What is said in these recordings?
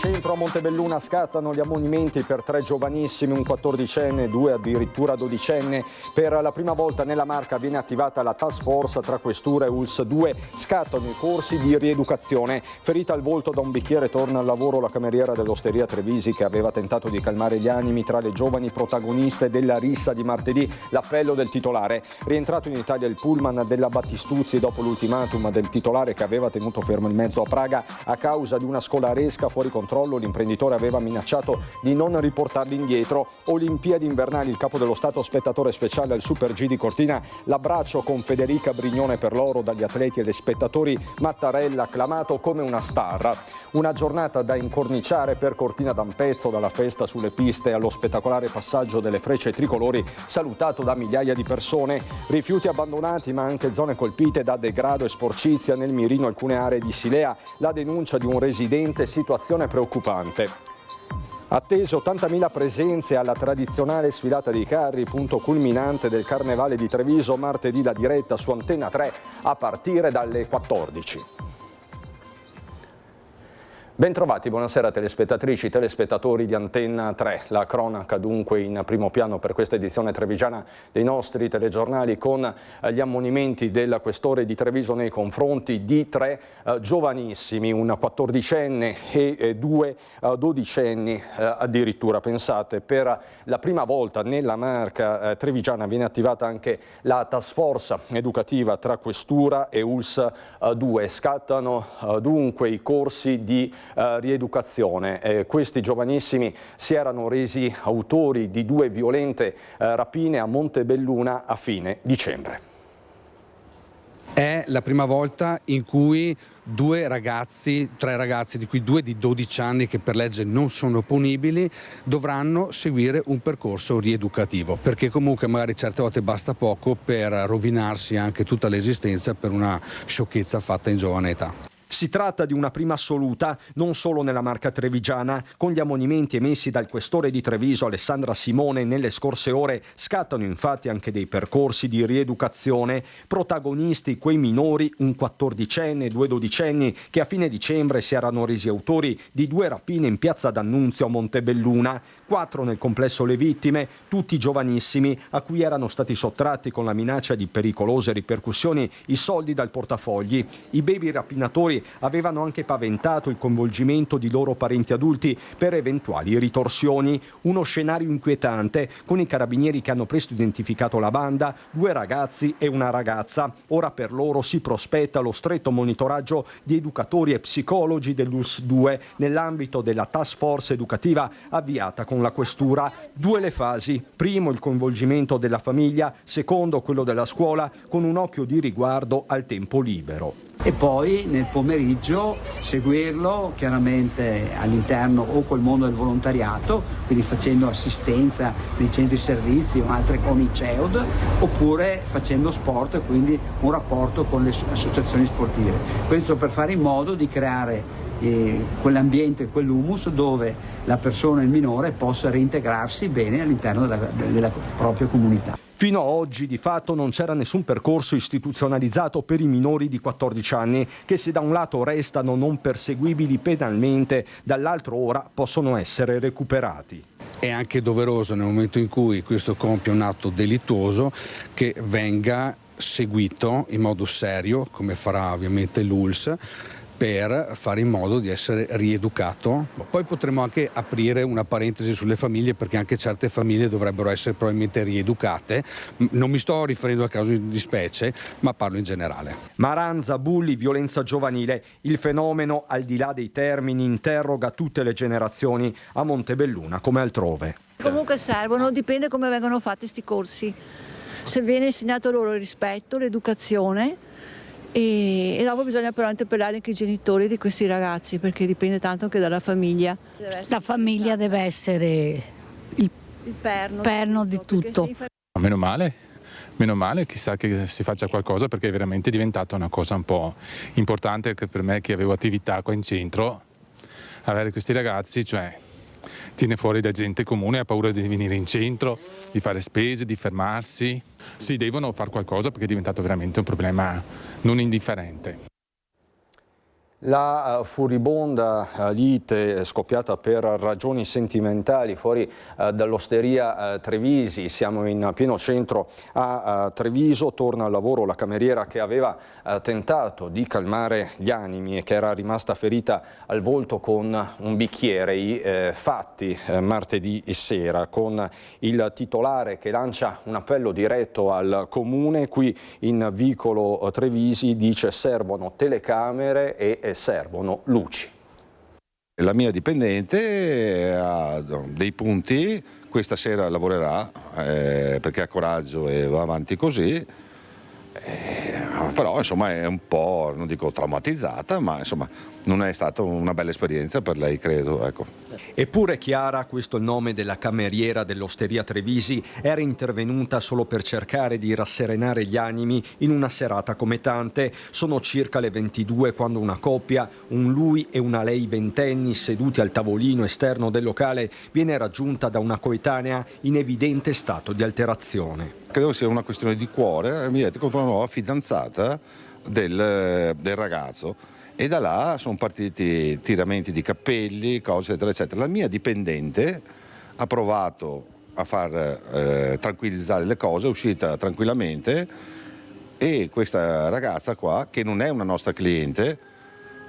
centro a Montebelluna scattano gli ammonimenti per 3 giovanissimi, un 14enne, 2 addirittura 12enne. Per la prima volta nella Marca viene attivata la task force tra questura e ULSS 2. Scattano i corsi di rieducazione. Ferita al volto da un bicchiere torna al lavoro la cameriera dell'Osteria Trevisi che aveva tentato di calmare gli animi tra le giovani protagoniste della rissa di martedì. L'appello del titolare. Rientrato in Italia il pullman della Battistuzzi dopo l'ultimatum del titolare che aveva tenuto fermo il mezzo a Praga a causa di una scolaresca fuori controllo, l'imprenditore aveva minacciato di non riportarli indietro. Olimpiadi invernali, il capo dello Stato spettatore speciale al Super G di Cortina, l'abbraccio con Federica Brignone per l'oro dagli atleti e dai spettatori, Mattarella acclamato come una star. Una giornata da incorniciare per Cortina d'Ampezzo, dalla festa sulle piste allo spettacolare passaggio delle frecce tricolori salutato da migliaia di persone. Rifiuti abbandonati ma anche zone colpite da degrado e sporcizia, nel mirino alcune aree di Silea, la denuncia di un residente, situazione preoccupante. Attese 80.000 presenze alla tradizionale sfilata dei carri, punto culminante del Carnevale di Treviso, martedì la diretta su Antenna 3 a partire dalle 14. Bentrovati, buonasera telespettatrici, telespettatori di Antenna 3. La cronaca dunque in primo piano per questa edizione trevigiana dei nostri telegiornali con gli ammonimenti del questore di Treviso nei confronti di 3 giovanissimi, un 14enne e 2 dodicenni addirittura. Pensate, per la prima volta nella Marca trevigiana viene attivata anche la task force educativa tra questura e ULSS 2. Scattano dunque i corsi di rieducazione. Questi giovanissimi si erano resi autori di 2 violente rapine a Montebelluna a fine dicembre. È la prima volta in cui 3 ragazzi, di cui 2 di 12 anni che per legge non sono punibili, dovranno seguire un percorso rieducativo, perché comunque magari certe volte basta poco per rovinarsi anche tutta l'esistenza per una sciocchezza fatta in giovane età. Si tratta di una prima assoluta non solo nella Marca trevigiana. Con gli ammonimenti emessi dal questore di Treviso Alessandra Simone nelle scorse ore scattano infatti anche dei percorsi di rieducazione. Protagonisti quei minori, un 14enne e 2 dodicenni che a fine dicembre si erano resi autori di 2 rapine in piazza D'Annunzio a Montebelluna. 4 nel complesso le vittime, tutti giovanissimi a cui erano stati sottratti con la minaccia di pericolose ripercussioni i soldi dal portafogli. I baby rapinatori avevano anche paventato il coinvolgimento di loro parenti adulti per eventuali ritorsioni. Uno scenario inquietante con i carabinieri che hanno presto identificato la banda, 2 ragazzi e una ragazza. Ora per loro si prospetta lo stretto monitoraggio di educatori e psicologi dell'ULSS 2 nell'ambito della task force educativa avviata con la questura. 2 le fasi: primo il coinvolgimento della famiglia, secondo quello della scuola, con un occhio di riguardo al tempo libero. E poi nel pomeriggio seguirlo chiaramente all'interno o col mondo del volontariato, quindi facendo assistenza nei centri servizi o altre con i CEOD, oppure facendo sport e quindi un rapporto con le associazioni sportive. Questo per fare in modo di creare quell'ambiente, quell'humus dove la persona, il minore, possa reintegrarsi bene all'interno della propria comunità. Fino a oggi di fatto non c'era nessun percorso istituzionalizzato per i minori di 14 anni che, se da un lato restano non perseguibili penalmente, dall'altro ora possono essere recuperati. È anche doveroso, nel momento in cui questo compie un atto delittuoso, che venga seguito in modo serio, come farà ovviamente l'ULSS, per fare in modo di essere rieducato. Poi potremmo anche aprire una parentesi sulle famiglie, perché anche certe famiglie dovrebbero essere probabilmente rieducate. Non mi sto riferendo a casi di specie, ma parlo in generale. Maranza, bulli, violenza giovanile. Il fenomeno, al di là dei termini, interroga tutte le generazioni a Montebelluna come altrove. Comunque servono, dipende come vengono fatti sti corsi. Se viene insegnato loro il rispetto, l'educazione, e dopo bisogna però interpellare anche i genitori di questi ragazzi, perché dipende tanto anche dalla famiglia. La famiglia deve essere il perno di tutto. Meno male, chissà che si faccia qualcosa, perché è veramente diventata una cosa un po' importante anche per me, che avevo attività qua in centro. Avere questi ragazzi, cioè, tiene fuori da gente comune, ha paura di venire in centro, di fare spese, di fermarsi. Si devono fare qualcosa, perché è diventato veramente un problema non indifferente. La furibonda lite scoppiata per ragioni sentimentali fuori dall'osteria Trevisi. Siamo in pieno centro a Treviso. Torna al lavoro la cameriera che aveva tentato di calmare gli animi e che era rimasta ferita al volto con un bicchiere. I fatti martedì sera, con il titolare che lancia un appello diretto al comune. Qui in vicolo Trevisi dice: servono telecamere e servono luci. La mia dipendente ha dei punti, questa sera lavorerà perché ha coraggio e va avanti così, però insomma è un po', non dico traumatizzata, ma insomma non è stata una bella esperienza per lei, credo, ecco. Eppure Chiara, questo è il nome della cameriera dell'osteria Trevisi, era intervenuta solo per cercare di rasserenare gli animi in una serata come tante. Sono circa le 22 quando una coppia, un lui e una lei ventenni, seduti al tavolino esterno del locale, viene raggiunta da una coetanea in evidente stato di alterazione. Credo sia una questione di cuore, mi dite, contro una nuova fidanzata del ragazzo. E da là sono partiti tiramenti di cappelli, cose eccetera eccetera. La mia dipendente ha provato a far tranquillizzare le cose, è uscita tranquillamente, e questa ragazza qua, che non è una nostra cliente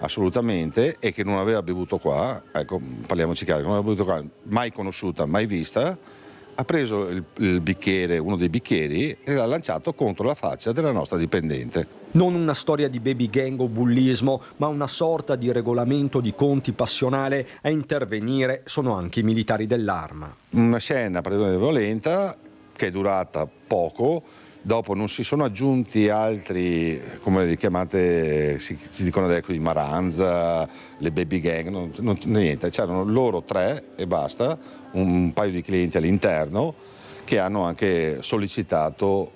assolutamente e che non aveva bevuto qua, ecco, parliamoci chiaro, non aveva bevuto qua, mai conosciuta, mai vista, ha preso il bicchiere, uno dei bicchieri, e l'ha lanciato contro la faccia della nostra dipendente. Non una storia di baby gang o bullismo, ma una sorta di regolamento di conti passionale. A intervenire sono anche i militari dell'Arma. Una scena praticamente violenta che è durata poco, dopo non si sono aggiunti altri, come li chiamate, si dicono adesso, i Maranza, le baby gang, niente, c'erano loro tre e basta, un paio di clienti all'interno che hanno anche sollecitato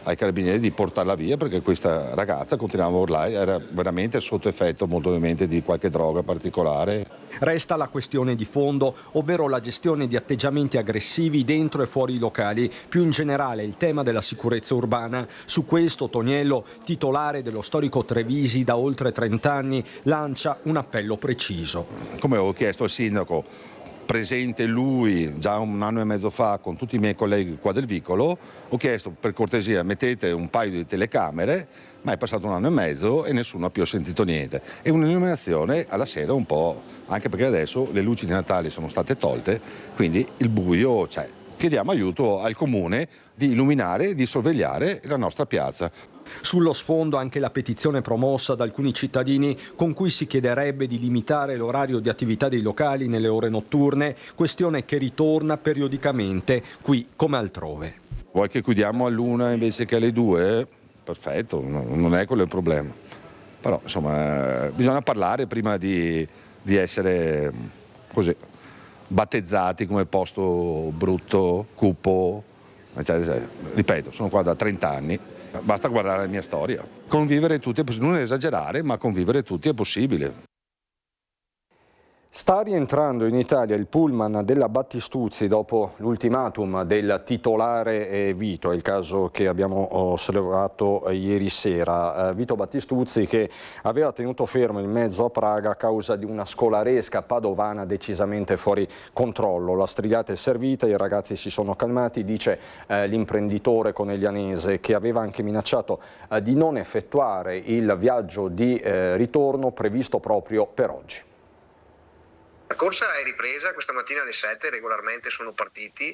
ai carabinieri di portarla via, perché questa ragazza continuava a urlare, era veramente sotto effetto molto ovviamente di qualche droga particolare. Resta la questione di fondo, ovvero la gestione di atteggiamenti aggressivi dentro e fuori i locali, più in generale il tema della sicurezza urbana. Su questo Toniello, titolare dello storico Trevisi da oltre 30 anni, lancia un appello preciso. Come avevo chiesto al sindaco, presente lui già un anno e mezzo fa con tutti i miei colleghi qua del vicolo, ho chiesto per cortesia mettete un paio di telecamere, ma è passato un anno e mezzo e nessuno ha più sentito niente. E un'illuminazione alla sera un po', anche perché adesso le luci di Natale sono state tolte, quindi il buio c'è. Chiediamo aiuto al comune di illuminare e di sorvegliare la nostra piazza. Sullo sfondo anche la petizione promossa da alcuni cittadini con cui si chiederebbe di limitare l'orario di attività dei locali nelle ore notturne, questione che ritorna periodicamente qui come altrove. Vuoi che chiudiamo all'1 invece che alle 2? Perfetto, non è quello il problema. Però insomma bisogna parlare prima di essere così battezzati come posto brutto, cupo, eccetera. Ripeto, sono qua da 30 anni. Basta guardare la mia storia. Convivere tutti è possibile, non esagerare, ma convivere tutti è possibile. Sta rientrando in Italia il pullman della Battistuzzi dopo l'ultimatum del titolare Vito, è il caso che abbiamo osservato ieri sera. Vito Battistuzzi, che aveva tenuto fermo il mezzo a Praga a causa di una scolaresca padovana decisamente fuori controllo. La strigliata è servita, i ragazzi si sono calmati, dice l'imprenditore coneglianese, che aveva anche minacciato di non effettuare il viaggio di ritorno previsto proprio per oggi. La corsa è ripresa, questa mattina alle 7 regolarmente sono partiti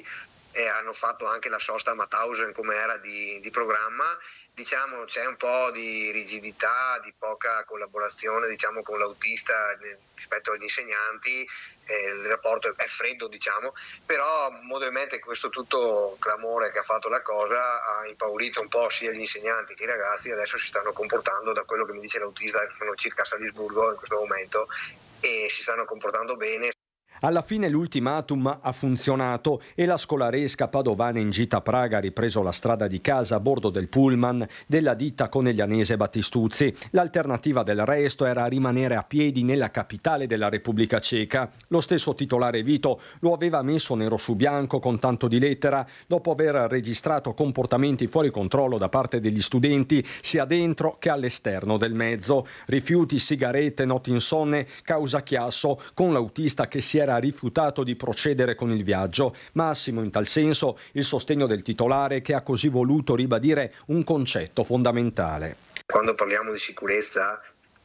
e hanno fatto anche la sosta a Mauthausen come era di programma. Diciamo c'è un po' di rigidità, di poca collaborazione con l'autista rispetto agli insegnanti, il rapporto è freddo però ovviamente questo tutto clamore che ha fatto la cosa ha impaurito un po' sia gli insegnanti che i ragazzi. Adesso si stanno comportando, da quello che mi dice l'autista, sono circa a Salisburgo in questo momento, e si stanno comportando bene. Alla fine l'ultimatum ha funzionato e la scolaresca padovana in gita a Praga ha ripreso la strada di casa a bordo del pullman della ditta coneglianese Battistuzzi. L'alternativa del resto era rimanere a piedi nella capitale della Repubblica Ceca. Lo stesso titolare Vito lo aveva messo nero su bianco con tanto di lettera dopo aver registrato comportamenti fuori controllo da parte degli studenti sia dentro che all'esterno del mezzo. Rifiuti, sigarette, notti insonne, causa chiasso, con l'autista che si era rifiutato di procedere con il viaggio. Massimo in tal senso il sostegno del titolare, che ha così voluto ribadire un concetto fondamentale. Quando parliamo di sicurezza,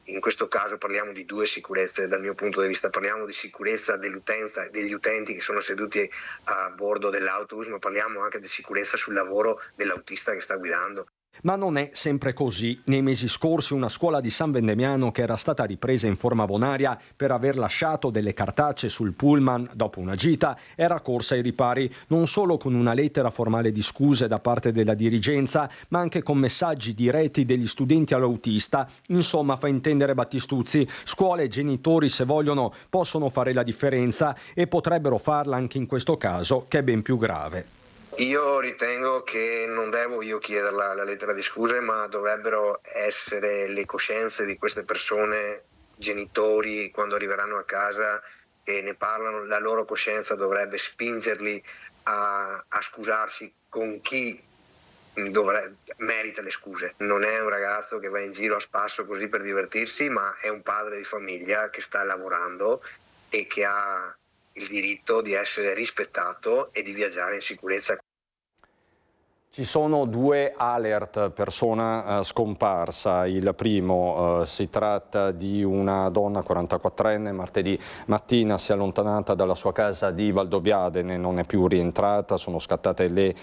in questo caso parliamo di due sicurezze dal mio punto di vista. Parliamo di sicurezza dell'utenza, degli utenti che sono seduti a bordo dell'autobus, ma parliamo anche di sicurezza sul lavoro dell'autista che sta guidando. Ma non è sempre così. Nei mesi scorsi una scuola di San Vendemiano, che era stata ripresa in forma bonaria per aver lasciato delle cartacee sul pullman dopo una gita, era corsa ai ripari, non solo con una lettera formale di scuse da parte della dirigenza, ma anche con messaggi diretti degli studenti all'autista. Insomma, fa intendere Battistuzzi, scuole e genitori, se vogliono, possono fare la differenza e potrebbero farla anche in questo caso, che è ben più grave. Io ritengo che non devo io chiedere la lettera di scuse, ma dovrebbero essere le coscienze di queste persone, genitori, quando arriveranno a casa e ne parlano, la loro coscienza dovrebbe spingerli a scusarsi con chi merita le scuse. Non è un ragazzo che va in giro a spasso così per divertirsi, ma è un padre di famiglia che sta lavorando e che ha il diritto di essere rispettato e di viaggiare in sicurezza. Ci sono due alert persona scomparsa. Il primo si tratta di una donna 44enne, martedì mattina si è allontanata dalla sua casa di Valdobbiadene, non è più rientrata. Sono scattate le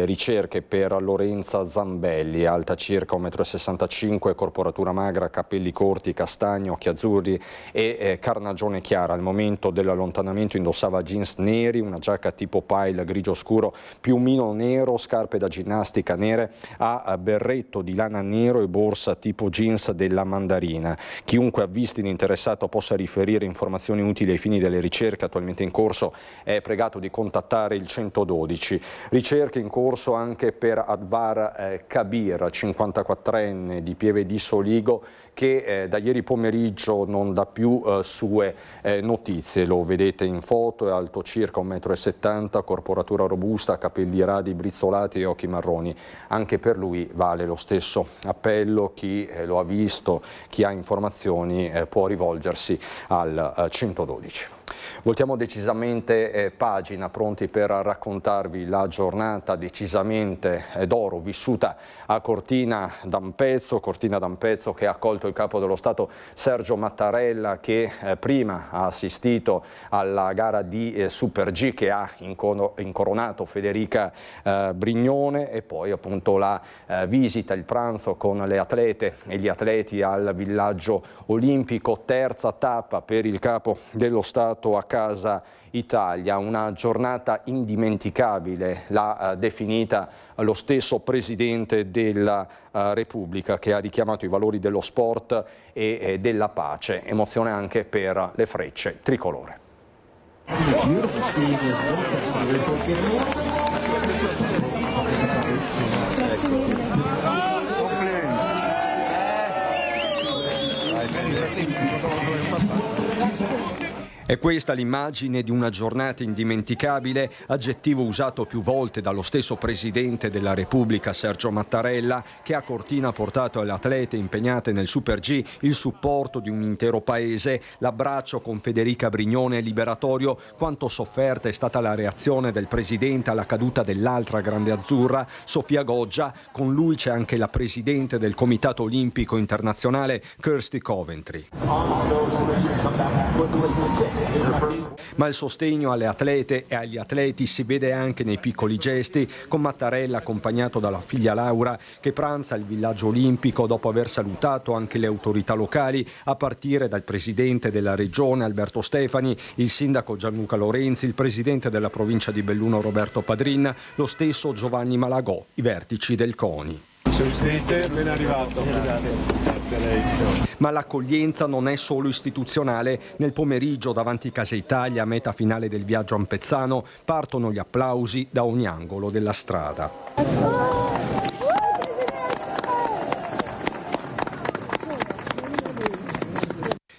ricerche per Lorenza Zambelli, alta circa 1,65 m, corporatura magra, capelli corti, castagni, occhi azzurri e carnagione chiara. Al momento dell'allontanamento indossava jeans neri, una giacca tipo pile grigio scuro, piumino nero, scarpe da ginnastica nere, a berretto di lana nero e borsa tipo jeans della Mandarina. Chiunque avvisti l'interessato possa riferire informazioni utili ai fini delle ricerche attualmente in corso è pregato di contattare il 112. Ricerche in corso anche per Advar Kabir, 54enne di Pieve di Soligo, che da ieri pomeriggio non dà più sue notizie. Lo vedete in foto, è alto circa 1,70 m, corporatura robusta, capelli radi, brizzolati e occhi marroni. Anche per lui vale lo stesso appello. Chi lo ha visto, chi ha informazioni può rivolgersi al 112. Voltiamo decisamente pagina, pronti per raccontarvi la giornata decisamente d'oro vissuta a Cortina d'Ampezzo che ha accolto il capo dello Stato Sergio Mattarella, che prima ha assistito alla gara di Super G che ha incoronato Federica Brignone, e poi appunto la visita, il pranzo con le atlete e gli atleti al villaggio olimpico. Terza tappa per il capo dello Stato a Casa Italia, una giornata indimenticabile, l'ha definita lo stesso Presidente della Repubblica, che ha richiamato i valori dello sport e della pace. Emozione anche per le frecce tricolore. È questa l'immagine di una giornata indimenticabile, aggettivo usato più volte dallo stesso Presidente della Repubblica Sergio Mattarella, che a Cortina ha portato alle atlete impegnate nel Super G il supporto di un intero paese. L'abbraccio con Federica Brignone è liberatorio. Quanto sofferta è stata la reazione del Presidente alla caduta dell'altra grande azzurra, Sofia Goggia. Con lui c'è anche la Presidente del Comitato Olimpico Internazionale, Kirsty Coventry. Ma il sostegno alle atlete e agli atleti si vede anche nei piccoli gesti, con Mattarella accompagnato dalla figlia Laura, che pranza al villaggio olimpico dopo aver salutato anche le autorità locali, a partire dal presidente della regione Alberto Stefani, il sindaco Gianluca Lorenzi, il presidente della provincia di Belluno Roberto Padrin, lo stesso Giovanni Malagò, i vertici del CONI. Siete ben arrivato. Grazie a lei. Ma l'accoglienza non è solo istituzionale. Nel pomeriggio davanti Casa Italia, meta finale del viaggio a Ampezzano, partono gli applausi da ogni angolo della strada.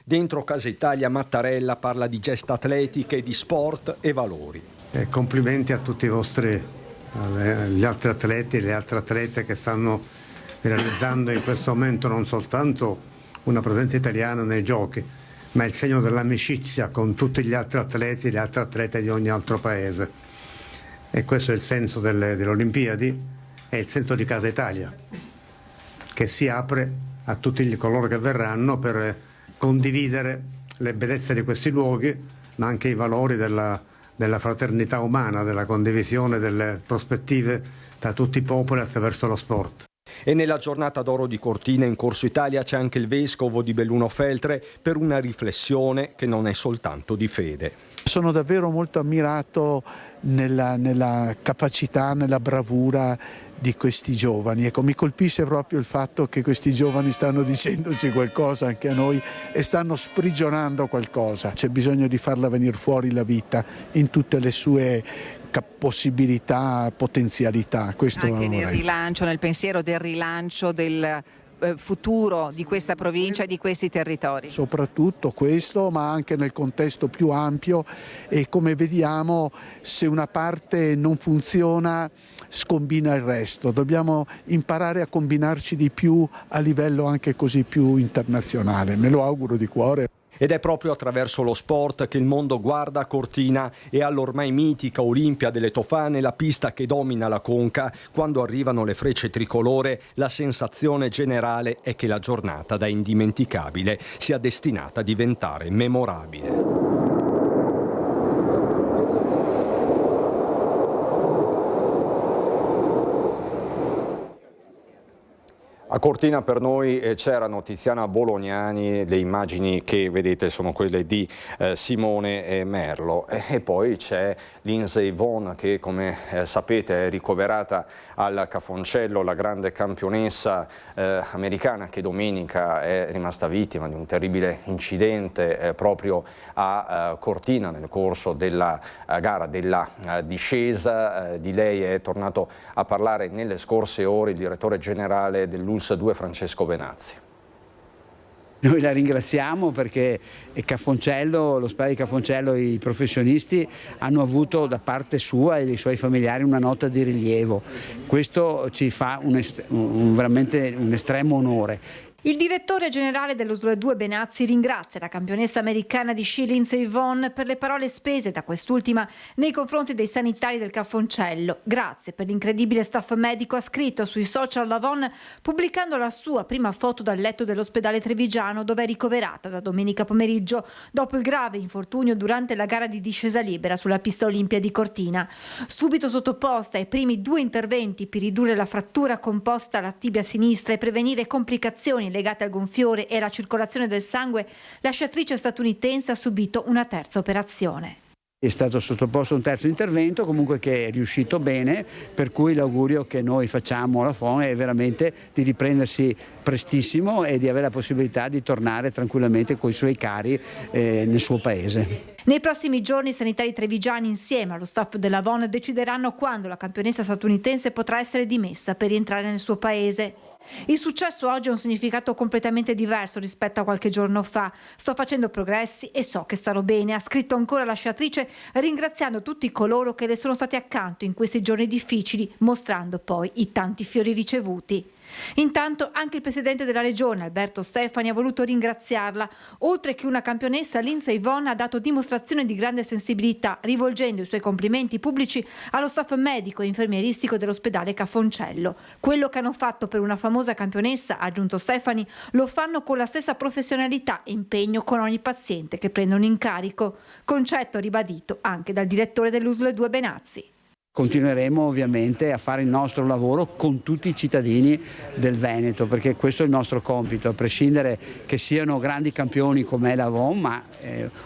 Dentro Casa Italia Mattarella parla di gesta atletiche, di sport e valori. Complimenti a tutti gli altri atleti e le altre atlete che stanno realizzando in questo momento non soltanto una presenza italiana nei giochi, ma il segno dell'amicizia con tutti gli altri atleti e le altre atlete di ogni altro paese. E questo è il senso delle Olimpiadi, è il senso di Casa Italia, che si apre a tutti coloro che verranno per condividere le bellezze di questi luoghi, ma anche i valori della fraternità umana, della condivisione delle prospettive tra tutti i popoli attraverso lo sport. E nella giornata d'oro di Cortina in Corso Italia c'è anche il vescovo di Belluno Feltre per una riflessione che non è soltanto di fede. Sono davvero molto ammirato nella capacità, nella bravura di questi giovani. Ecco, mi colpisce proprio il fatto che questi giovani stanno dicendoci qualcosa anche a noi e stanno sprigionando qualcosa. C'è bisogno di farla venire fuori la vita in tutte le sue possibilità, potenzialità. Questo anche nel rilancio, nel pensiero del rilancio del futuro di questa provincia e di questi territori. Soprattutto questo, ma anche nel contesto più ampio, e come vediamo se una parte non funziona scombina il resto. Dobbiamo imparare a combinarci di più a livello anche così più internazionale, me lo auguro di cuore. Ed è proprio attraverso lo sport che il mondo guarda Cortina e all'ormai mitica Olimpia delle Tofane, la pista che domina la conca. Quando arrivano le frecce tricolore, la sensazione generale è che la giornata da indimenticabile sia destinata a diventare memorabile. A Cortina per noi c'erano Tiziana Bolognani, le immagini che vedete sono quelle di Simone Merlo, e poi c'è Lindsey Vonn che, come sapete, è ricoverata al Cafoncello, la grande campionessa americana che domenica è rimasta vittima di un terribile incidente proprio a Cortina nel corso della gara della discesa. Di lei è tornato a parlare nelle scorse ore il direttore generale dell'ULS 2 Francesco Benazzi. Noi la ringraziamo perché Cafoncello, l'ospedale di Cafoncello, i professionisti hanno avuto da parte sua e dei suoi familiari una nota di rilievo. Questo ci fa veramente un estremo onore. Il direttore generale dello SLUE 2 Benazzi ringrazia la campionessa americana di sci Lindsey Vonn per le parole spese da quest'ultima nei confronti dei sanitari del Cafoncello. Grazie per l'incredibile staff medico, ha scritto sui social la Vonn, pubblicando la sua prima foto dal letto dell'ospedale trevigiano dove è ricoverata da domenica pomeriggio dopo il grave infortunio durante la gara di discesa libera sulla pista Olimpia di Cortina. Subito sottoposta ai primi 2 interventi per ridurre la frattura composta alla tibia sinistra e prevenire complicazioni legate al gonfiore e alla circolazione del sangue, la sciatrice statunitense ha subito una terza operazione. È stato sottoposto a un terzo intervento, comunque che è riuscito bene, per cui l'augurio che noi facciamo alla FON è veramente di riprendersi prestissimo e di avere la possibilità di tornare tranquillamente con i suoi cari nel suo paese. Nei prossimi giorni i sanitari trevigiani insieme allo staff della VON decideranno quando la campionessa statunitense potrà essere dimessa per rientrare nel suo paese. Il successo oggi ha un significato completamente diverso rispetto a qualche giorno fa. Sto facendo progressi e so che starò bene, ha scritto ancora la sciatrice, ringraziando tutti coloro che le sono stati accanto in questi giorni difficili, mostrando poi i tanti fiori ricevuti. Intanto anche il presidente della regione Alberto Stefani ha voluto ringraziarla. Oltre che una campionessa, Lindsey Vonn ha dato dimostrazione di grande sensibilità, rivolgendo i suoi complimenti pubblici allo staff medico e infermieristico dell'ospedale Cafoncello. Quello che hanno fatto per una famosa campionessa, ha aggiunto Stefani, lo fanno con la stessa professionalità e impegno con ogni paziente che prendono in carico, concetto ribadito anche dal direttore dell'USL 2 Benazzi. Continueremo ovviamente a fare il nostro lavoro con tutti i cittadini del Veneto, perché questo è il nostro compito, a prescindere che siano grandi campioni come la VON, ma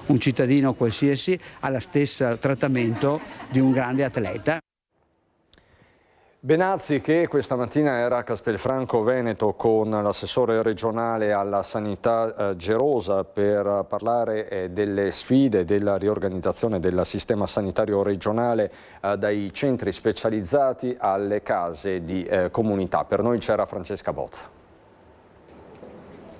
un cittadino qualsiasi ha lo stesso trattamento di un grande atleta. Benazzi, che questa mattina era a Castelfranco Veneto con l'assessore regionale alla sanità Gerosa per parlare delle sfide della riorganizzazione del sistema sanitario regionale dai centri specializzati alle case di comunità. Per noi c'era Francesca Bozza.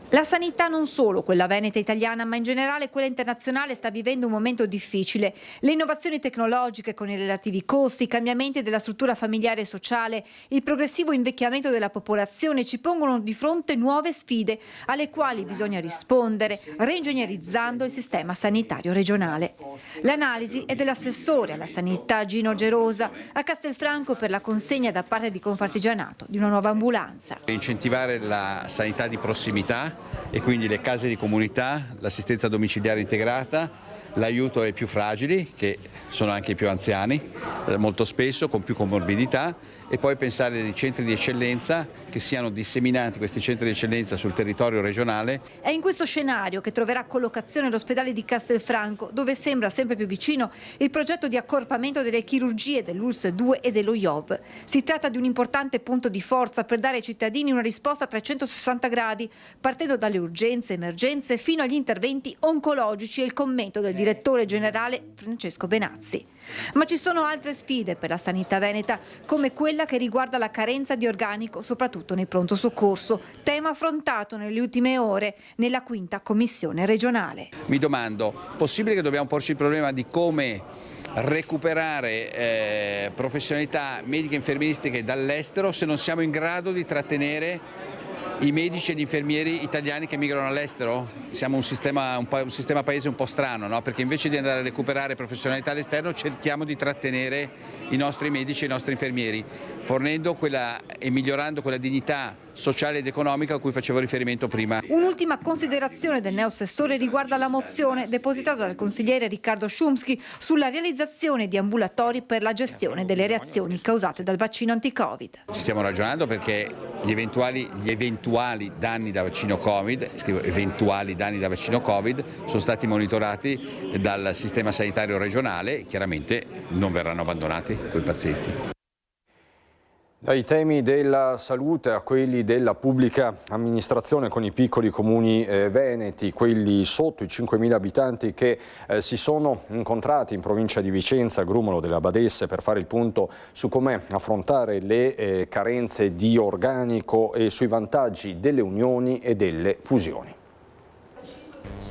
La sanità, non solo quella veneta italiana, ma in generale quella internazionale, sta vivendo un momento difficile. Le innovazioni tecnologiche con i relativi costi, i cambiamenti della struttura familiare e sociale, il progressivo invecchiamento della popolazione ci pongono di fronte nuove sfide alle quali bisogna rispondere, reingegnerizzando il sistema sanitario regionale. L'analisi è dell'assessore alla sanità Gino Gerosa a Castelfranco per la consegna da parte di Confartigianato di una nuova ambulanza. Incentivare la sanità di prossimità e quindi le case di comunità, l'assistenza domiciliare integrata, l'aiuto ai più fragili, che sono anche i più anziani, molto spesso con più comorbidità, e poi pensare ai centri di eccellenza che siano disseminati, questi centri di eccellenza, sul territorio regionale. È in questo scenario che troverà collocazione l'ospedale di Castelfranco, dove sembra sempre più vicino il progetto di accorpamento delle chirurgie dell'ULSS 2 e dello IOV. Si tratta di un importante punto di forza per dare ai cittadini una risposta a 360 gradi, partendo dalle urgenze, emergenze, fino agli interventi oncologici, e il commento del direttore generale Francesco Benazzi. Ma ci sono altre sfide per la sanità veneta, come quella che riguarda la carenza di organico, soprattutto nei pronto soccorso, tema affrontato nelle ultime ore nella 5ª commissione regionale. Mi domando, possibile che dobbiamo porci il problema di come recuperare professionalità mediche e infermieristiche dall'estero se non siamo in grado di trattenere i medici e gli infermieri italiani che migrano all'estero? Siamo un sistema paese un po' strano, no? Perché invece di andare a recuperare professionalità all'esterno cerchiamo di trattenere i nostri medici e i nostri infermieri, fornendo e migliorando quella dignità sociale ed economica a cui facevo riferimento prima. Un'ultima considerazione del neoassessore riguarda la mozione depositata dal consigliere Riccardo Szumski sulla realizzazione di ambulatori per la gestione delle reazioni causate dal vaccino anti-Covid. Ci stiamo ragionando perché gli eventuali danni da vaccino Covid, scrivo eventuali danni da vaccino Covid, sono stati monitorati dal sistema sanitario regionale e chiaramente non verranno abbandonati quei pazienti. Dai temi della salute a quelli della pubblica amministrazione, con i piccoli comuni veneti, quelli sotto i 5.000 abitanti che si sono incontrati in provincia di Vicenza, a Grumolo della Badesse, per fare il punto su come affrontare le carenze di organico e sui vantaggi delle unioni e delle fusioni.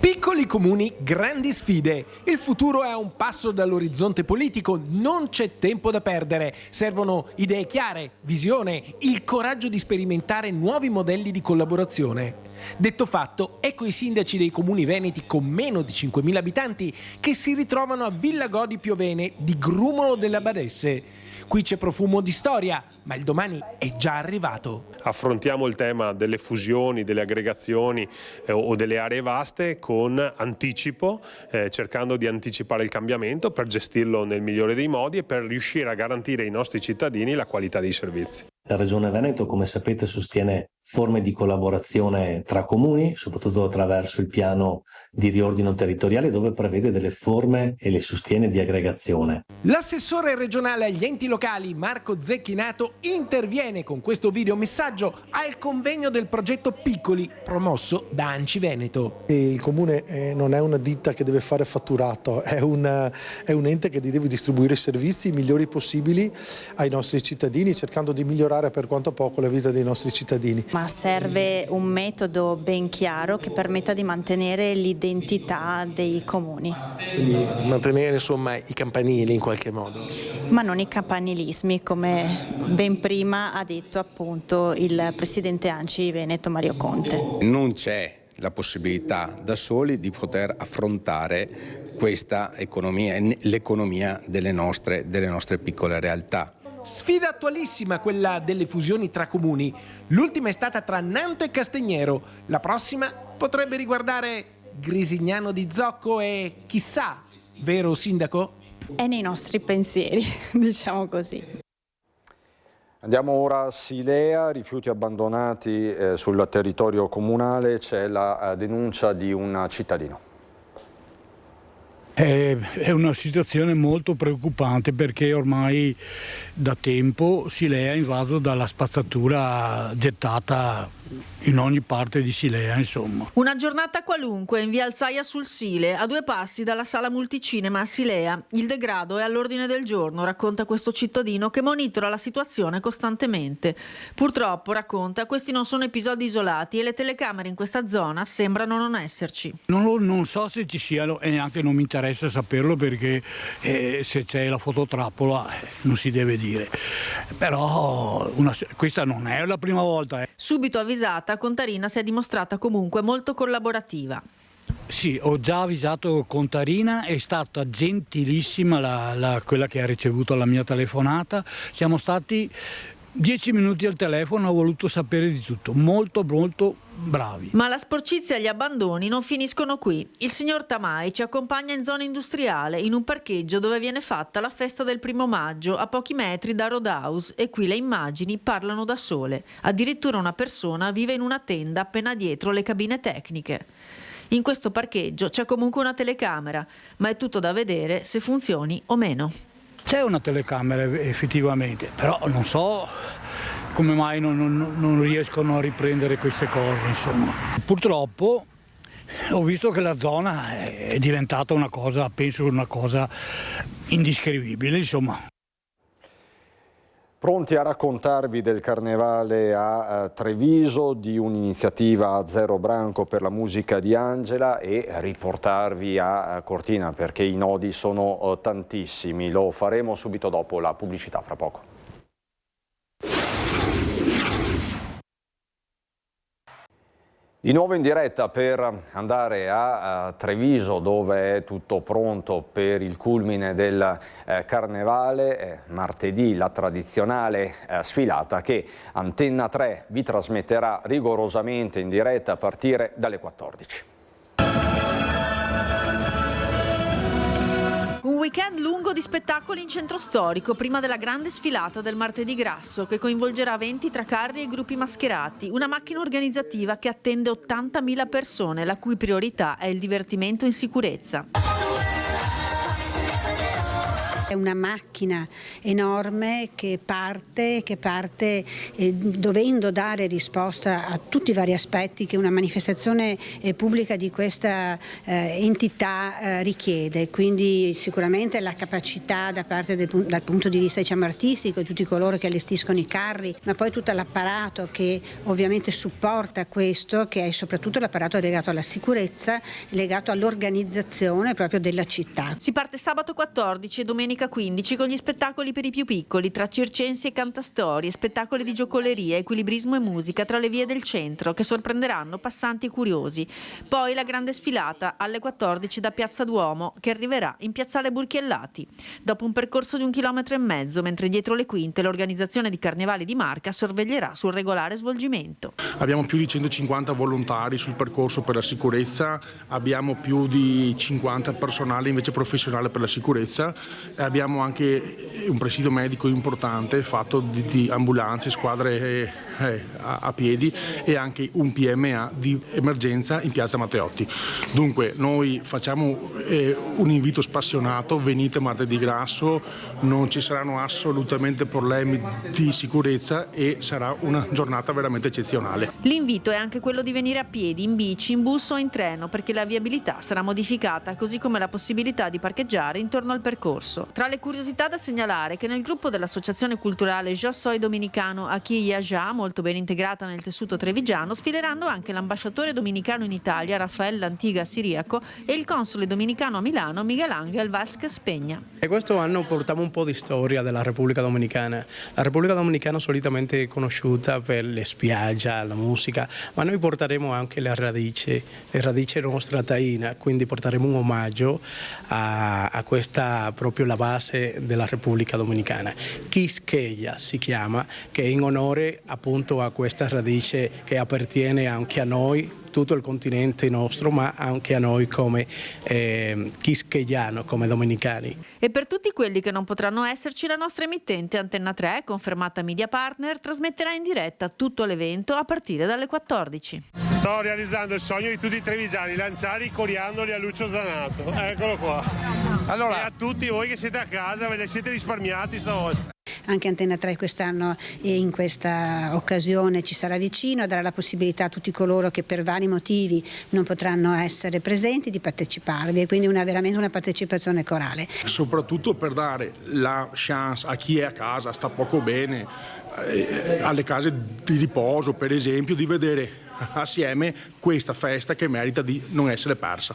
Piccoli comuni, grandi sfide. Il futuro è a un passo dall'orizzonte politico, non c'è tempo da perdere. Servono idee chiare, visione, il coraggio di sperimentare nuovi modelli di collaborazione. Detto fatto, ecco i sindaci dei comuni veneti con meno di 5.000 abitanti che si ritrovano a Villa Godi Piovene di Grumolo della Badesse. Qui c'è profumo di storia, ma il domani è già arrivato. Affrontiamo il tema delle fusioni, delle aggregazioni o delle aree vaste con anticipo, cercando di anticipare il cambiamento per gestirlo nel migliore dei modi e per riuscire a garantire ai nostri cittadini la qualità dei servizi. La Regione Veneto, come sapete, sostiene forme di collaborazione tra comuni, soprattutto attraverso il piano di riordino territoriale, dove prevede delle forme e le sostiene di aggregazione. L'assessore regionale agli enti locali Marco Zecchinato interviene con questo videomessaggio al convegno del progetto Piccoli, promosso da ANCI Veneto. Il comune non è una ditta che deve fare fatturato, è un ente che deve distribuire servizi migliori possibili ai nostri cittadini, cercando di migliorare per quanto poco la vita dei nostri cittadini. Ma serve un metodo ben chiaro che permetta di mantenere l'identità dei comuni. Quindi mantenere insomma i campanili in qualche modo. Ma non i campanilismi, come ben prima ha detto appunto il presidente ANCI Veneto Mario Conte. Non c'è la possibilità da soli di poter affrontare questa economia, l'economia delle nostre piccole realtà. Sfida attualissima quella delle fusioni tra comuni. L'ultima è stata tra Nanto e Castignero. La prossima potrebbe riguardare Grisignano di Zocco e chissà, vero sindaco? È nei nostri pensieri, diciamo così. Andiamo ora a Silea, rifiuti abbandonati sul territorio comunale, c'è la denuncia di un cittadino. È una situazione molto preoccupante perché ormai da tempo Silea è invaso dalla spazzatura gettata in ogni parte di Silea, insomma. Una giornata qualunque in via Alzaia sul Sile, a 2 passi dalla sala multicinema a Silea. Il degrado è all'ordine del giorno, racconta questo cittadino che monitora la situazione costantemente. Purtroppo, racconta, questi non sono episodi isolati e le telecamere in questa zona sembrano non esserci. Non so se ci siano e neanche non mi interessa saperlo perché se c'è la fototrappola non si deve dire. Però questa non è la prima volta. Subito avvisata, Contarina si è dimostrata comunque molto collaborativa. Sì, ho già avvisato Contarina, è stata gentilissima quella che ha ricevuto la mia telefonata. Siamo stati 10 minuti al telefono, ho voluto sapere di tutto, molto bravi. Ma la sporcizia e gli abbandoni non finiscono qui. Il signor Tamai ci accompagna in zona industriale, in un parcheggio dove viene fatta la festa del 1° maggio, a pochi metri da Roadhouse, e qui le immagini parlano da sole. Addirittura una persona vive in una tenda appena dietro le cabine tecniche. In questo parcheggio c'è comunque una telecamera, ma è tutto da vedere se funzioni o meno. C'è una telecamera effettivamente, però non so come mai non riescono a riprendere queste cose, insomma. Purtroppo ho visto che la zona è diventata una cosa indescrivibile, insomma. Pronti a raccontarvi del carnevale a Treviso, di un'iniziativa a zero branco per la musica di Angela e riportarvi a Cortina perché i nodi sono tantissimi. Lo faremo subito dopo la pubblicità, fra poco. Di nuovo in diretta per andare a Treviso dove è tutto pronto per il culmine del carnevale. Martedì la tradizionale sfilata che Antenna 3 vi trasmetterà rigorosamente in diretta a partire dalle 14. Un weekend lungo di spettacoli in centro storico prima della grande sfilata del Martedì Grasso che coinvolgerà 20 tra carri e gruppi mascherati, una macchina organizzativa che attende 80.000 persone la cui priorità è il divertimento in sicurezza. È una macchina enorme che parte dovendo dare risposta a tutti i vari aspetti che una manifestazione pubblica di questa entità richiede, quindi sicuramente la capacità da parte dal punto di vista artistico di tutti coloro che allestiscono i carri, ma poi tutto l'apparato che ovviamente supporta questo, che è soprattutto l'apparato legato alla sicurezza, legato all'organizzazione proprio della città. Si parte sabato 14 e domenica 15 con gli spettacoli per i più piccoli, tra circensi e cantastorie, spettacoli di giocoleria, equilibrismo e musica tra le vie del centro che sorprenderanno passanti e curiosi. Poi la grande sfilata alle 14 da Piazza Duomo che arriverà in Piazzale Burchiellati. Dopo un percorso di 1,5 chilometri, mentre dietro le quinte l'organizzazione di Carnevali di Marca sorveglierà sul regolare svolgimento. Abbiamo più di 150 volontari sul percorso per la sicurezza, abbiamo più di 50 personale invece professionale per la sicurezza, abbiamo anche un presidio medico importante fatto di ambulanze, squadre a piedi e anche un PMA di emergenza in Piazza Matteotti. Dunque noi facciamo un invito spassionato, venite Martedì Grasso, non ci saranno assolutamente problemi di sicurezza e sarà una giornata veramente eccezionale. L'invito è anche quello di venire a piedi, in bici, in bus o in treno perché la viabilità sarà modificata, così come la possibilità di parcheggiare intorno al percorso. Tra le curiosità da segnalare che nel gruppo dell'associazione culturale Je Soy Dominicano Aki Yaja, molto ben integrata nel tessuto trevigiano, sfileranno anche l'ambasciatore dominicano in Italia Rafael Lantiga Siriaco e il console dominicano a Milano Miguel Ángel Vázquez Peña. E questo anno portiamo un po' di storia della Repubblica Dominicana. La Repubblica Dominicana solitamente è conosciuta per le spiagge, la musica, ma noi porteremo anche le radici nostra taina, quindi porteremo un omaggio a questa proprio la base della Repubblica Dominicana. Quisqueya si chiama, che è in onore appunto a questa radice che appartiene anche a noi tutto il continente nostro, ma anche a noi come Quisqueyano, come domenicani. E per tutti quelli che non potranno esserci, la nostra emittente Antenna 3, confermata media partner, trasmetterà in diretta tutto l'evento a partire dalle 14. Sto realizzando il sogno di tutti i trevigiani, lanciare i coriandoli a Lucio Zanato. Eccolo qua. Allora, e a tutti voi che siete a casa, ve ne siete risparmiati stavolta. Anche Antenna 3 quest'anno e in questa occasione ci sarà vicino, darà la possibilità a tutti coloro che per vari motivi non potranno essere presenti di parteciparvi, e quindi veramente una partecipazione corale. Soprattutto per dare la chance a chi è a casa, sta poco bene, alle case di riposo per esempio, di vedere assieme questa festa che merita di non essere persa.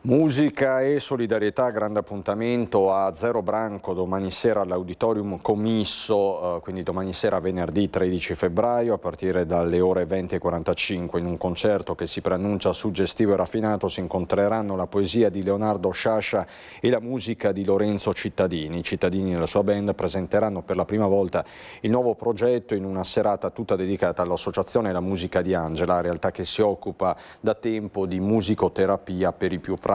Musica e solidarietà, grande appuntamento a Zero Branco domani sera all'Auditorium Commisso, quindi domani sera venerdì 13 febbraio a partire dalle ore 20:45. In un concerto che si preannuncia suggestivo e raffinato si incontreranno la poesia di Leonardo Sciascia e la musica di Lorenzo Cittadini. Cittadini e la sua band presenteranno per la prima volta il nuovo progetto in una serata tutta dedicata all'Associazione La Musica di Angela, realtà che si occupa da tempo di musicoterapia per i più fragili.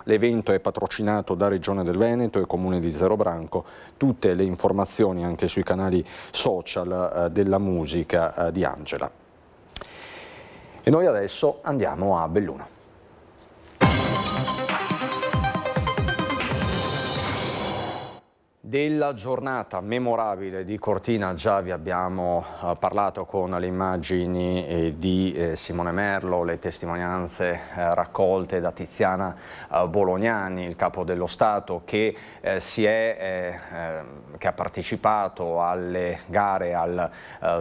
L'evento è patrocinato da Regione del Veneto e Comune di Zero Branco. Tutte le informazioni anche sui canali social della musica di Angela. E noi adesso andiamo a Belluno. Della giornata memorabile di Cortina già vi abbiamo parlato con le immagini di Simone Merlo, le testimonianze raccolte da Tiziana Bolognani, il capo dello Stato che ha partecipato alle gare al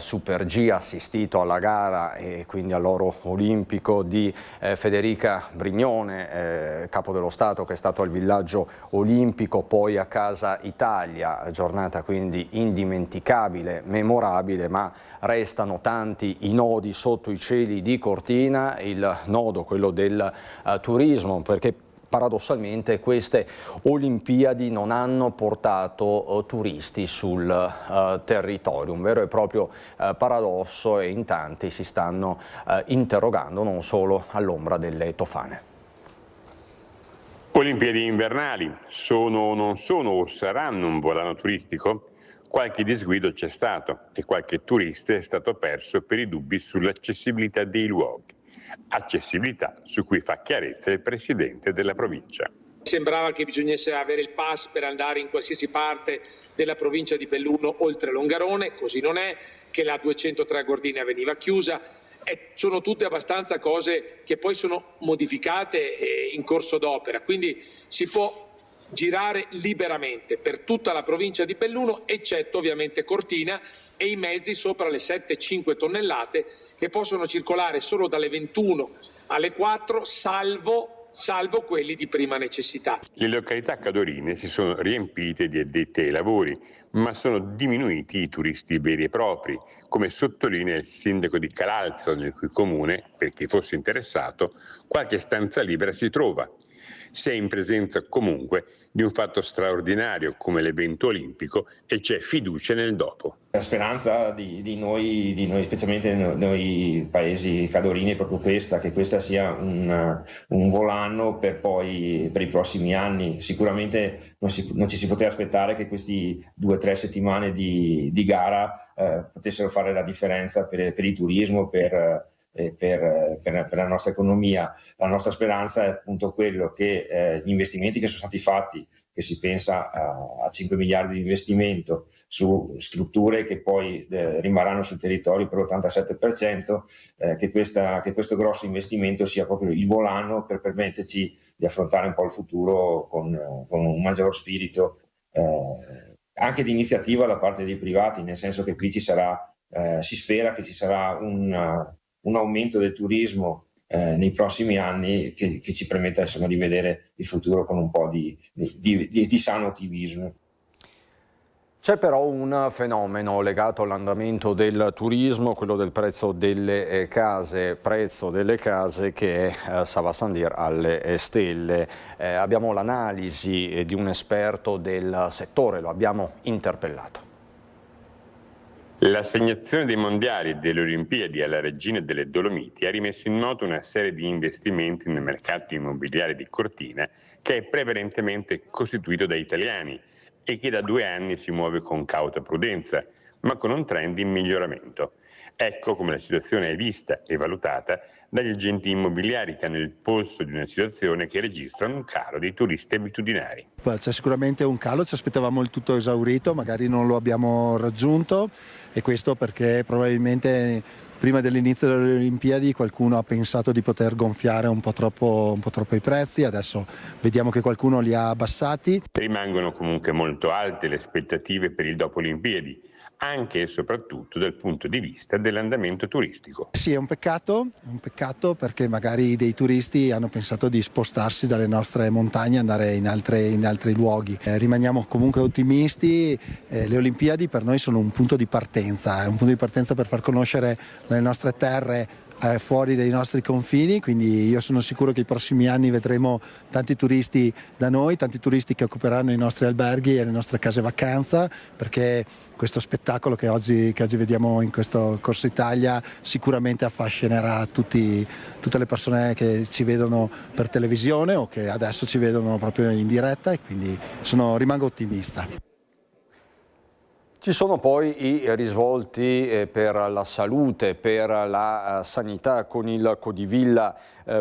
Super G, assistito alla gara e quindi all'oro olimpico di Federica Brignone, capo dello Stato che è stato al villaggio olimpico, poi a Casa Italia. Giornata quindi indimenticabile, memorabile, ma restano tanti i nodi sotto i cieli di Cortina, il nodo quello del turismo, perché paradossalmente queste Olimpiadi non hanno portato turisti sul territorio, un vero e proprio paradosso, e in tanti si stanno interrogando non solo all'ombra delle tofane. Olimpiadi invernali, sono o non sono o saranno un volano turistico? Qualche disguido c'è stato e qualche turista è stato perso per i dubbi sull'accessibilità dei luoghi. Accessibilità su cui fa chiarezza il presidente della provincia. Sembrava che bisognasse avere il pass per andare in qualsiasi parte della provincia di Belluno oltre Longarone, così non è, che la 203 Gordina veniva chiusa. Sono tutte abbastanza cose che poi sono modificate in corso d'opera, quindi si può girare liberamente per tutta la provincia di Belluno, eccetto ovviamente Cortina e i mezzi sopra le 7-5 tonnellate che possono circolare solo dalle 21 alle 4, salvo quelli di prima necessità. Le località cadorine si sono riempite di addetti ai lavori, ma sono diminuiti i turisti veri e propri, come sottolinea il sindaco di Calalzo, nel cui comune, per chi fosse interessato, qualche stanza libera si trova. Si è in presenza comunque di un fatto straordinario come l'evento olimpico e c'è fiducia nel dopo. La speranza di noi, specialmente noi paesi cadorini, è proprio questa, che questa sia un volano per i prossimi anni. Sicuramente non ci si poteva aspettare che questi 2 o 3 settimane di gara potessero fare la differenza per il turismo, per la nostra economia. La nostra speranza è appunto quello che gli investimenti che sono stati fatti, che si pensa a 5 miliardi di investimento su strutture che poi rimarranno sul territorio per l'87%, che questo grosso investimento sia proprio il volano per permetterci di affrontare un po' il futuro con un maggior spirito anche di iniziativa da parte dei privati, nel senso che qui si spera che ci sarà un aumento del turismo nei prossimi anni che ci permetta insomma di vedere il futuro con un po' di sano ottimismo. C'è però un fenomeno legato all'andamento del turismo, quello del prezzo delle case, che ça va sans dire alle stelle. Abbiamo l'analisi di un esperto del settore, lo abbiamo interpellato. L'assegnazione dei mondiali e delle Olimpiadi alla Regina delle Dolomiti ha rimesso in moto una serie di investimenti nel mercato immobiliare di Cortina, che è prevalentemente costituito da italiani e che da 2 anni si muove con cauta prudenza, ma con un trend in miglioramento. Ecco come la situazione è vista e valutata dagli agenti immobiliari, che hanno il polso di una situazione che registra un calo dei turisti abitudinari. C'è sicuramente un calo, ci aspettavamo il tutto esaurito, magari non lo abbiamo raggiunto, e questo perché probabilmente prima dell'inizio delle Olimpiadi qualcuno ha pensato di poter gonfiare un po' troppo i prezzi, adesso vediamo che qualcuno li ha abbassati. Rimangono comunque molto alte le aspettative per il dopo Olimpiadi, anche e soprattutto dal punto di vista dell'andamento turistico. Sì, è un peccato perché magari dei turisti hanno pensato di spostarsi dalle nostre montagne e andare in altri luoghi. Rimaniamo comunque ottimisti, le Olimpiadi per noi sono un punto di partenza, è un punto di partenza per far conoscere le nostre terre fuori dai nostri confini, quindi io sono sicuro che i prossimi anni vedremo tanti turisti da noi, tanti turisti che occuperanno i nostri alberghi e le nostre case vacanza, perché questo spettacolo che oggi vediamo in questo Corso Italia sicuramente affascinerà tutte le persone che ci vedono per televisione o che adesso ci vedono proprio in diretta, e quindi rimango ottimista. Ci sono poi i risvolti per la salute, per la sanità, con il Codivilla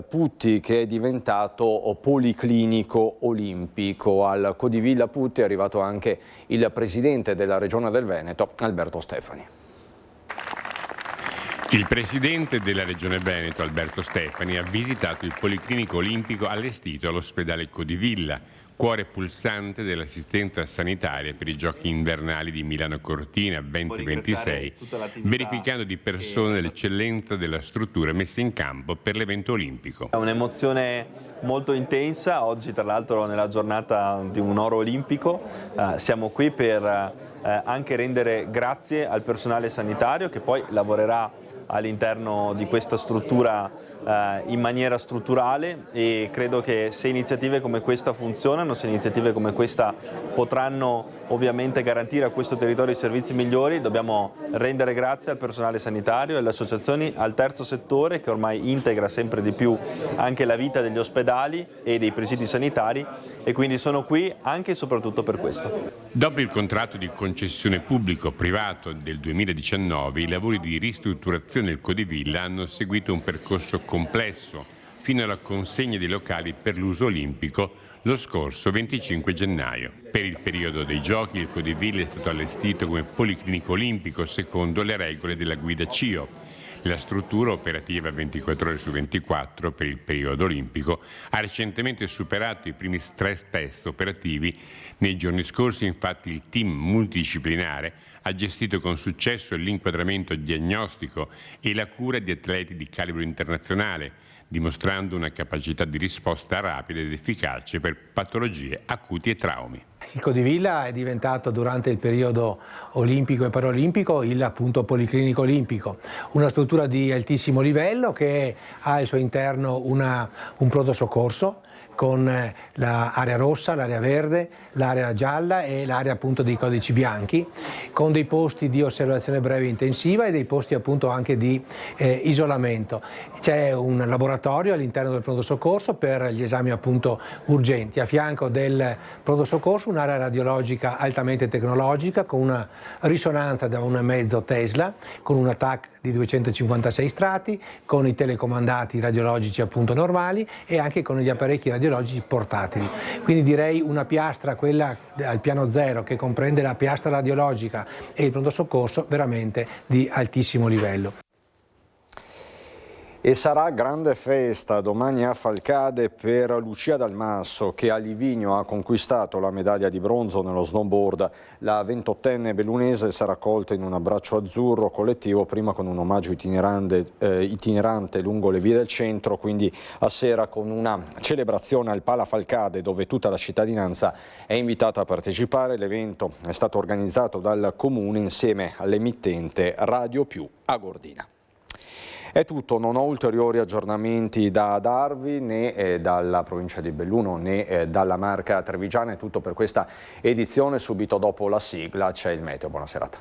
Putti, che è diventato policlinico olimpico. Al Codivilla Putti è arrivato anche il presidente della Regione del Veneto, Alberto Stefani. Il presidente della Regione Veneto, Alberto Stefani, ha visitato il Policlinico Olimpico allestito all'ospedale Codivilla, cuore pulsante dell'assistenza sanitaria per i Giochi invernali di Milano Cortina 2026, verificando di persona l'eccellenza della struttura messa in campo per l'evento olimpico. È un'emozione molto intensa, oggi tra l'altro nella giornata di un oro olimpico, siamo qui per anche rendere grazie al personale sanitario che poi lavorerà all'interno di questa struttura in maniera strutturale, e credo che se iniziative come questa funzionano, se iniziative come questa potranno ovviamente garantire a questo territorio i servizi migliori, dobbiamo rendere grazie al personale sanitario e alle associazioni, al terzo settore che ormai integra sempre di più anche la vita degli ospedali e dei presidi sanitari, e quindi sono qui anche e soprattutto per questo. Dopo il contratto di concessione pubblico-privato del 2019, i lavori di ristrutturazione del Codivilla hanno seguito un percorso complesso fino alla consegna dei locali per l'uso olimpico lo scorso 25 gennaio. Per il periodo dei Giochi il Codivilla è stato allestito come policlinico olimpico secondo le regole della guida CIO. La struttura, operativa 24 ore su 24 per il periodo olimpico, ha recentemente superato i primi stress test operativi. Nei giorni scorsi, infatti, il team multidisciplinare ha gestito con successo l'inquadramento diagnostico e la cura di atleti di calibro internazionale, dimostrando una capacità di risposta rapida ed efficace per patologie acuti e traumi. Il Codivilla è diventato durante il periodo olimpico e paraolimpico il appunto Policlinico Olimpico, una struttura di altissimo livello che ha al suo interno un pronto soccorso con l'area rossa, l'area verde, l'area gialla e l'area appunto dei codici bianchi, con dei posti di osservazione breve intensiva e dei posti appunto anche di isolamento. C'è un laboratorio all'interno del pronto soccorso per gli esami appunto urgenti. A fianco del pronto soccorso un'area radiologica altamente tecnologica con una risonanza da 1,5 Tesla, con un TAC di 256 strati, con i telecomandati radiologici appunto normali e anche con gli apparecchi radiologici portatili. Quindi direi una piastra, quella al piano 0, che comprende la piastra radiologica e il pronto soccorso, veramente di altissimo livello. E sarà grande festa domani a Falcade per Lucia Dalmasso, che a Livigno ha conquistato la medaglia di bronzo nello snowboard. La 28enne bellunese sarà accolta in un abbraccio azzurro collettivo, prima con un omaggio itinerante lungo le vie del centro, quindi a sera con una celebrazione al Pala Falcade, dove tutta la cittadinanza è invitata a partecipare. L'evento è stato organizzato dal Comune insieme all'emittente Radio Più a Gordina. È tutto, non ho ulteriori aggiornamenti da darvi né dalla provincia di Belluno né dalla Marca Trevigiana. È tutto per questa edizione, subito dopo la sigla c'è il meteo. Buona serata.